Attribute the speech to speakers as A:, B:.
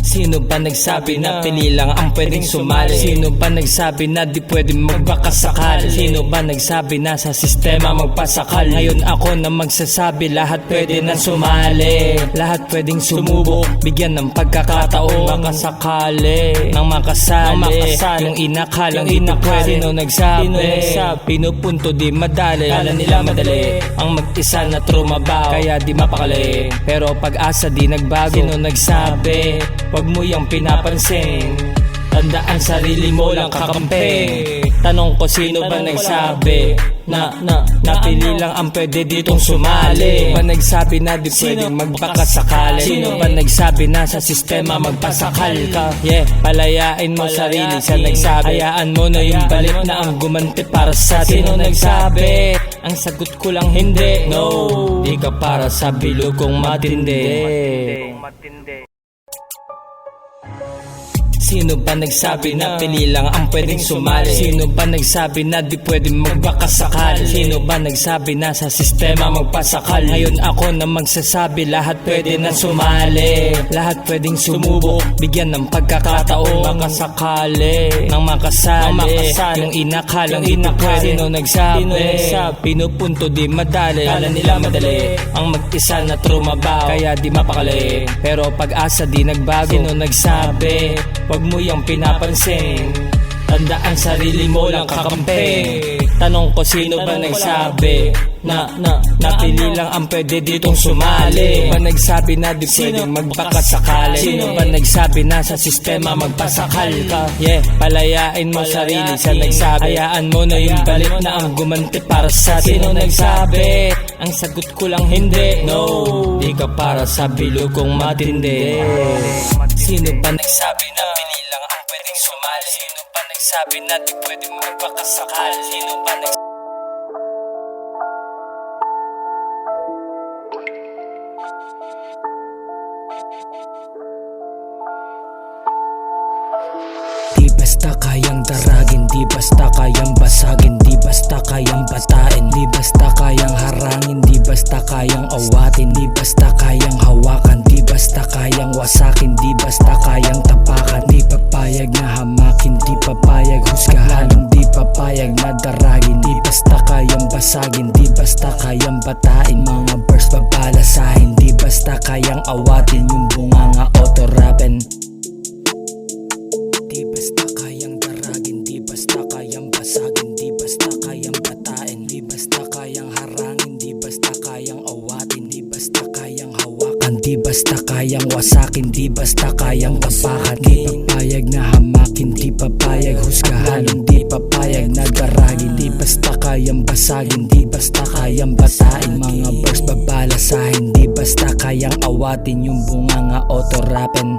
A: Sino ba nagsabi na pili lang ang pwedeng sumali? Sino ba nagsabi na di pwedeng magbakasakali? Sino ba nagsabi na sa sistema magpasakal? Ngayon ako na magsasabi lahat pwede na sumali. Lahat pwedeng sumubok, bigyan ng pagkakataon makasakali, nang makasali yung inakalang hindi pwede. Sino nagsabi? Pinupunto di madali, kala nila madali ang mag-isa na trumabaw, kaya di mapakali. Pero pag-asa di nagbago. Sino nagsabi? Wag mo yang pinapansin, tandaan sarili mo lang kakampi. Tanong ko sino ba nagsabi na napili lang ang pwede ditong sumali? Sino ba nagsabi na di pwedeng magbakasakali? Sino ba nagsabi na sa sistema magpasakal ka? Palayain mo sarili sa nagsabi. Hayaan mo na yung balit na ang gumanti para sa atin. Sino nagsabi? Ang sagot ko lang hindi. No, di ka para sa bilugong matindi. Sino ba nagsabi na pili lang ang pwedeng sumali? Sino ba nagsabi na di pwedeng magbakasakali? Sino ba nagsabi na sa sistema magpasakal? Ngayon ako na magsasabi lahat pwede na sumali. Lahat pwedeng sumubok, bigyan ng pagkakataon makasakali, nang makasali yung inakalang hindi pwede. Sino nagsabi? Pinupunto di madali, kala nila madali ang mag-isa na trumabaw, kaya di mapakali. Pero pag-asa di nagbago. Sino nagsabi? Wag mo yang pinapansin, tandaan sarili mo lang kakampi. Tanong ko sino ba nagsabi na napili lang ang pwede ditong sumali? Sino ba nagsabi na di pwedeng magbakasakali? Sino ba nagsabi na sa sistema magpasakal ka? Palayain mo sarili sa nagsabi. Hayaan mo na yung balit na ang gumanti para sa atin. Sino nagsabi? Ang sagot ko lang hindi. No, di ka para sa bilugong matindi. Sino ba nagsabi na pili lang ang pwedeng sumali? Sino ba nagsabi na di pwedeng magbakasakali? Sino ba nagsabi?
B: Di basta kayang daragin, di basta kayang basagin, di basta kayang batain, di basta kayang harangin, di basta kayang awatin, di basta kayang hawakan, di basta kayang wasakin, di basta kayang tapakan. Di papayag na hamakin, di papayag husgahan, di papayag na daragin, di basta kayang basagin, di basta kayang batain. Mga verse babalasahin, di basta kayang awatin, yung bunganga auto-rapen. Di basta kayang daragin, di basta kayang basagin, di basta kayang batain, di basta kayang harangin, di basta kayang awatin, di basta kayang hawakan, di basta kayang wasakin, di basta kayang tapakan. Di papayag na hamakin, di papayag husgahan, di papayag na daragin, di basta kayang basagin, di basta kayang batain. Mga verse babalasahin, di basta kayang awatin, yung bunganga auto-rapen.